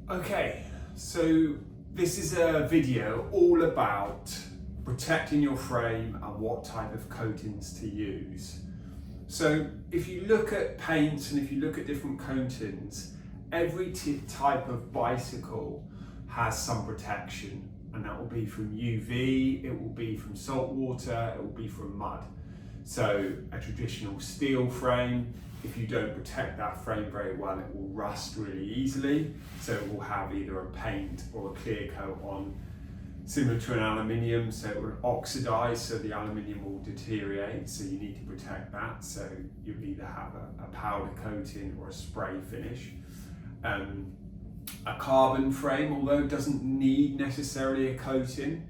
Okay, so this is a video all about protecting your frame and what type of coatings to use. So if you look at paints and if you look at different coatings, every type of bicycle has some protection, and that will be from UV, it will be from salt water, it will be from mud. So a traditional steel frame, if you don't protect that frame very well, it will rust really easily. So it will have either a paint or a clear coat on, similar to an aluminium, so it will oxidize, so the aluminium will deteriorate, so you need to protect that. So you'll either have a powder coating or a spray finish. A carbon frame, although it doesn't need necessarily a coating,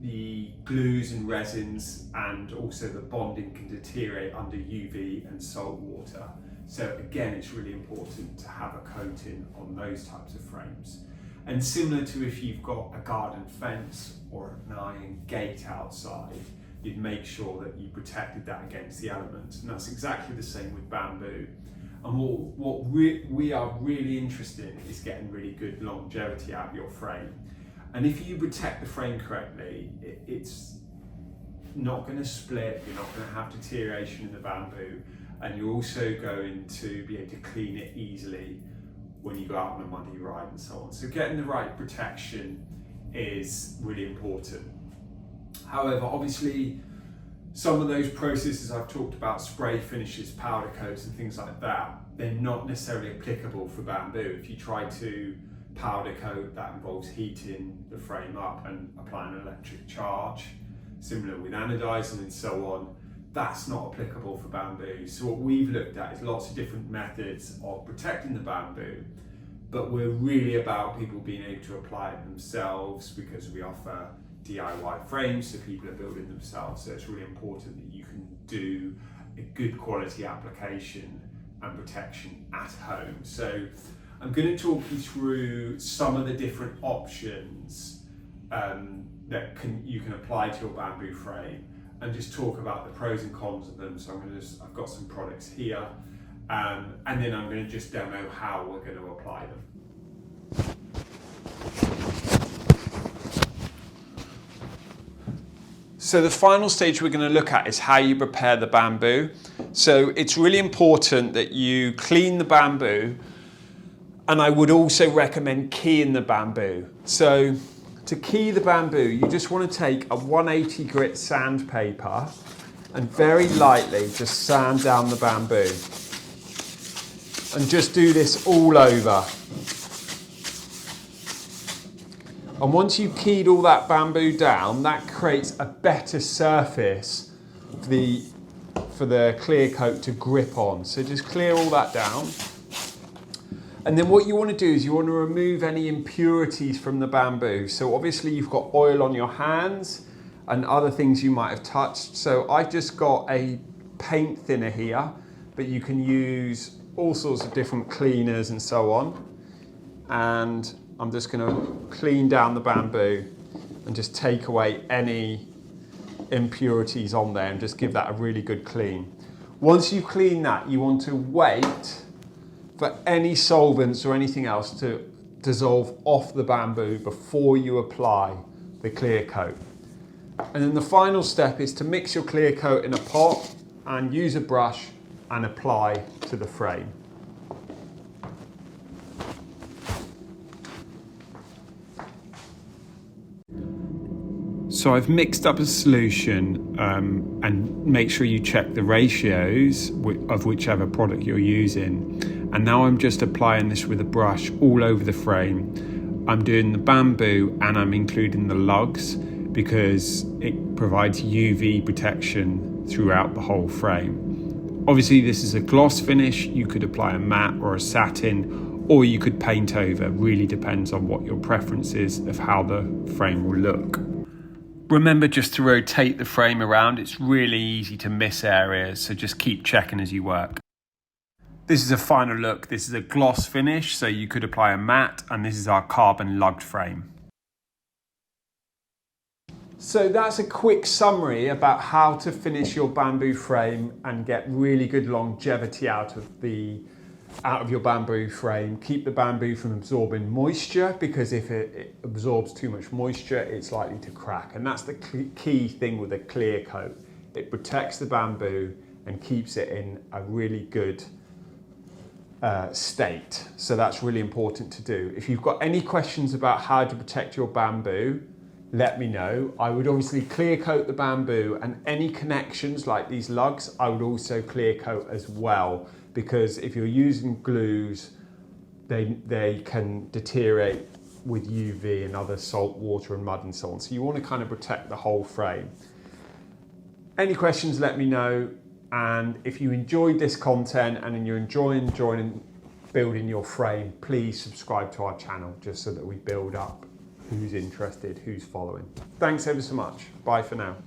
the glues and resins and also the bonding can deteriorate under UV and salt water. So again, it's really important to have a coating on those types of frames. And similar to if you've got a garden fence or an iron gate outside, you'd make sure that you protected that against the elements. And that's exactly the same with bamboo. And what we are really interested in is getting really good longevity out of your frame. And if you protect the frame correctly, it's not going to split, you're not going to have deterioration in the bamboo, and you're also going to be able to clean it easily when you go out on a muddy ride and so on. So getting the right protection is really important. However, obviously, some of those processes I've talked about, spray finishes, powder coats and things like that, they're not necessarily applicable for bamboo. If you try to powder coat, that involves heating the frame up and applying an electric charge, similar with anodizing and so on. That's not applicable for bamboo. So what we've looked at is lots of different methods of protecting the bamboo, but we're really about people being able to apply it themselves because we offer DIY frames, so people are building themselves. So it's really important that you can do a good quality application and protection at home. So I'm going to talk you through some of the different options that you can apply to your bamboo frame, and just talk about the pros and cons of them. So I've got some products here, and then I'm going to just demo how we're going to apply them. So the final stage we're going to look at is how you prepare the bamboo. So it's really important that you clean the bamboo, and I would also recommend keying the bamboo. So to key the bamboo, you just want to take a 180 grit sandpaper and very lightly just sand down the bamboo. And just do this all over. And once you've keyed all that bamboo down, that creates a better surface for the clear coat to grip on. So just clear all that down. And then what you want to do is you want to remove any impurities from the bamboo. So obviously you've got oil on your hands and other things you might have touched. So I've just got a paint thinner here, but you can use all sorts of different cleaners and so on. And I'm just going to clean down the bamboo and just take away any impurities on there and just give that a really good clean. Once you clean that, you want to wait for any solvents or anything else to dissolve off the bamboo before you apply the clear coat. And then the final step is to mix your clear coat in a pot and use a brush and apply to the frame. So I've mixed up a solution, and make sure you check the ratios of whichever product you're using. And now I'm just applying this with a brush all over the frame. I'm doing the bamboo and I'm including the lugs because it provides UV protection throughout the whole frame. Obviously this is a gloss finish. You could apply a matte or a satin, or you could paint over. Really depends on what your preference is of how the frame will look. Remember just to rotate the frame around. It's really easy to miss areas, so just keep checking as you work. This is a final look. This is a gloss finish, so you could apply a matte, and this is our carbon lugged frame. So that's a quick summary about how to finish your bamboo frame and get really good longevity out of the out of your bamboo frame. Keep the bamboo from absorbing moisture, because if it absorbs too much moisture, it's likely to crack. And that's the key thing with a clear coat. It protects the bamboo and keeps it in a really good state. So that's really important to do. If you've got any questions about how to protect your bamboo, let me know. I would obviously clear coat the bamboo, and any connections like these lugs, I would also clear coat as well, because if you're using glues, they can deteriorate with UV and other salt, water and mud and so on. So you want to kind of protect the whole frame. Any questions, let me know. And if you enjoyed this content and you're enjoying building your frame, please subscribe to our channel, just so that we build up who's interested, who's following. Thanks ever so much. Bye for now.